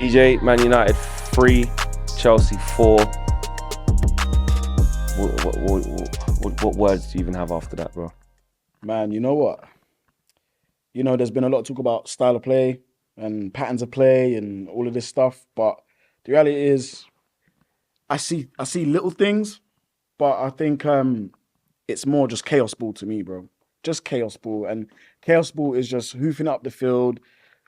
TJ, Man United 3, Chelsea 4. What words do you even have after that, bro? Man, you know what? You know, there's been a lot of talk about style of play and patterns of play and all of this stuff, but the reality is, I see little things, but I think it's more just chaos ball to me, bro. Just chaos ball, and chaos ball is just hoofing up the field,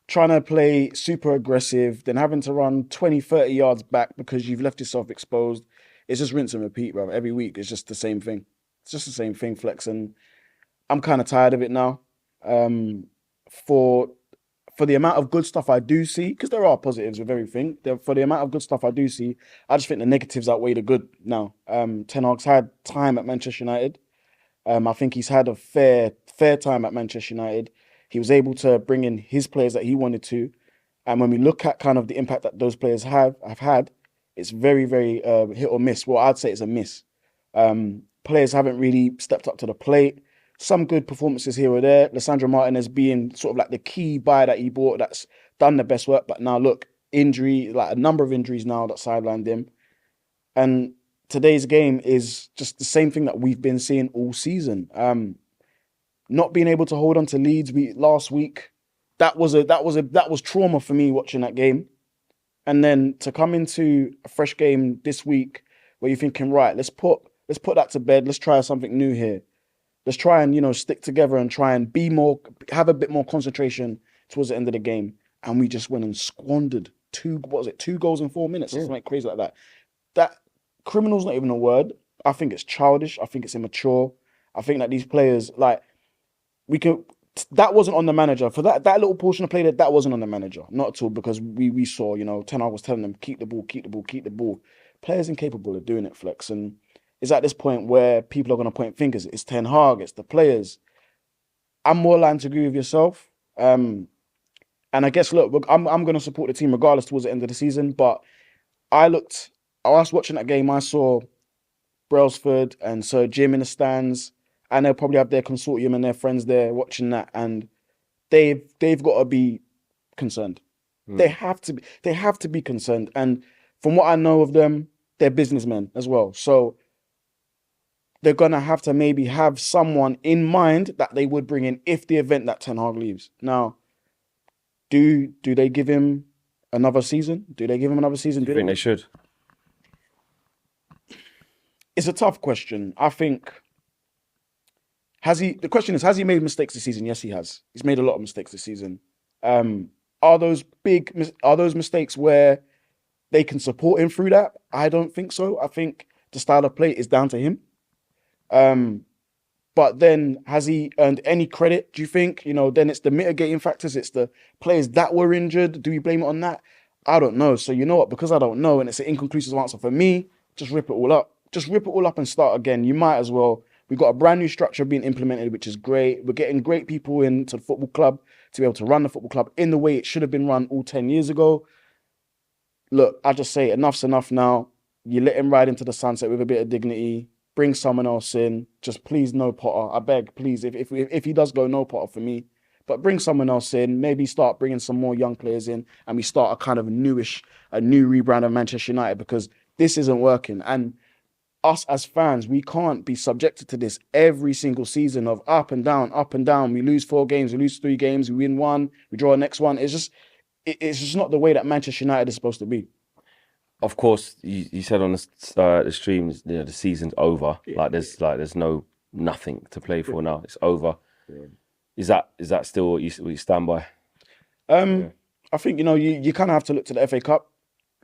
trying to play super aggressive, then having to run 20, 30 yards back because you've left yourself exposed. It's just rinse and repeat, bro. Every week, it's just the same thing. It's just the same thing, Flex, and I'm kind of tired of it now. For the amount of good stuff I do see, because there are positives with everything, for the amount of good stuff I do see, I just think the negatives outweigh the good now. Ten Hag's had time at Manchester United. I think he's had a fair time at Manchester United. He was able to bring in his players that he wanted to. And when we look at kind of the impact that those players have had, it's very, very hit or miss. Well, I'd say it's a miss. Players haven't really stepped up to the plate. Some good performances here or there. Lisandro Martinez being sort of like the key buy that he bought that's done the best work. But now look, injury, like a number of injuries now that sidelined him. And today's game is just the same thing that we've been seeing all season. Not being able to hold on to leads last week, that was trauma for me watching that game. And then to come into a fresh game this week where you're thinking, right, let's put that to bed. Let's try something new here. Let's try and, stick together and try and have a bit more concentration towards the end of the game. And we just went and squandered 2 goals in 4 minutes, or something crazy like that. That criminal's not even a word. I think it's childish. I think it's immature. I think that these players, that wasn't on the manager. For that little portion of play that wasn't on the manager. Not at all, because we saw, Ten Hag was telling them, keep the ball, keep the ball, keep the ball. Players incapable of doing it, Flex. And it's at this point where people are going to point fingers. It's Ten Hag, it's the players. I'm more likely to agree with yourself. And I guess, look, I'm going to support the team regardless towards the end of the season. But I was watching that game, I saw Brailsford and Sir Jim in the stands, and they'll probably have their consortium and their friends there watching that, and they've got to be concerned. They have to be concerned. And from what I know of them, they're businessmen as well. So they're going to have to maybe have someone in mind that they would bring in if the event that Ten Hag leaves. Now, do they give him another season? Do they give him another season? Do you think they should? It's a tough question. I think, the question is, has he made mistakes this season? Yes, he has. He's made a lot of mistakes this season. Are those mistakes where they can support him through that? I don't think so. I think the style of play is down to him. But then, has he earned any credit, do you think? Then it's the mitigating factors. It's the players that were injured. Do we blame it on that? I don't know. So you know what? Because I don't know, and it's an inconclusive answer for me, just rip it all up. Just rip it all up and start again. You might as well. We've got a brand new structure being implemented, which is great. We're getting great people into the football club to be able to run the football club in the way it should have been run all 10 years ago. Look, I just say enough's enough now. You let him ride into the sunset with a bit of dignity. Bring someone else in. Just please, no Potter. I beg, please. If he does go, no Potter for me. But bring someone else in. Maybe start bringing some more young players in, and we start a kind of new rebrand of Manchester United, because this isn't working. And us as fans, we can't be subjected to this every single season of up and down, up and down. We lose 4 games, we lose 3 games, we win 1, we draw the next one. It's just not the way that Manchester United is supposed to be. Of course, you said on the streams, the season's over. Yeah. There's nothing to play for now. It's over. Yeah. Is that still what you stand by? I think you kind of have to look to the FA Cup.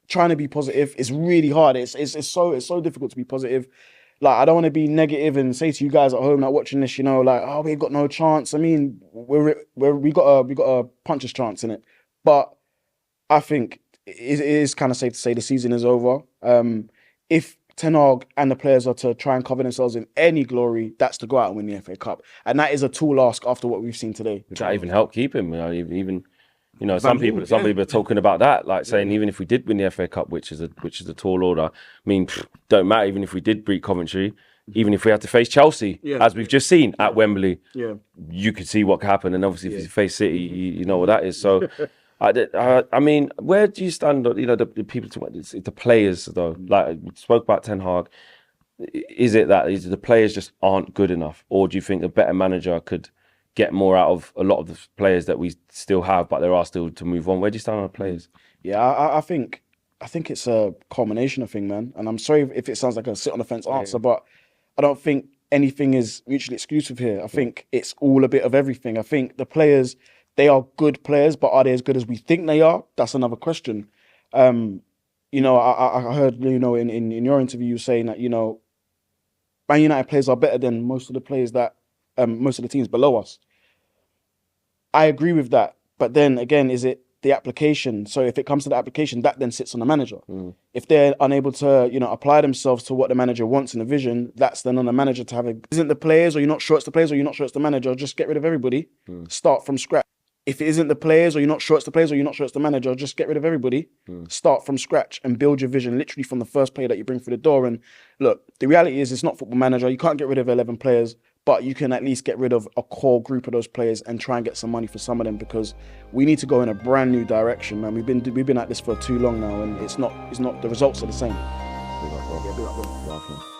Trying to be positive is really hard. It's so difficult to be positive. I don't want to be negative and say to you guys at home, watching this, we've got no chance. I mean, we got a puncher's chance in it, but I think it is kind of safe to say the season is over. If Ten Hag and the players are to try and cover themselves in any glory, that's to go out and win the FA Cup, and that is a tall ask after what we've seen today. Would that even help keep him? Even. Some people are talking about that, saying even if we did win the FA Cup, which is a tall order, I mean, don't matter. Even if we did beat Coventry, even if we had to face Chelsea, as we've just seen at Wembley, you could see what could happen. And obviously, if you face City, you know what that is. So I mean, where do you stand on, the people talk about the players though? Like we spoke about Ten Hag. Is it that the players just aren't good enough, or do you think a better manager could get more out of a lot of the players that we still have, but there are still to move on? Where do you stand on the players? Yeah, I think it's a combination of things, man. And I'm sorry if it sounds like a sit on the fence answer, but I don't think anything is mutually exclusive here. I think it's all a bit of everything. I think the players, they are good players, but are they as good as we think they are? That's another question. I heard, in your interview, you saying that, Man United players are better than most of the players that, most of the teams below us. I agree with that. But then again, is it the application? So if it comes to the application, that then sits on the manager. If they're unable to, apply themselves to what the manager wants in the vision, that's then on the manager to have isn't the players, or you're not sure it's the players, or you're not sure it's the manager, just get rid of everybody, start from scratch. If it isn't the players, or you're not sure it's the players, or you're not sure it's the manager, just get rid of everybody, start from scratch and build your vision literally from the first player that you bring through the door. And look, the reality is it's not Football Manager. You can't get rid of 11 players, but you can at least get rid of a core group of those players and try and get some money for some of them, because we need to go in a brand new direction, man. We've been at this for too long now, and it's not the results are the same. Big up, bro. Yeah, big up, bro.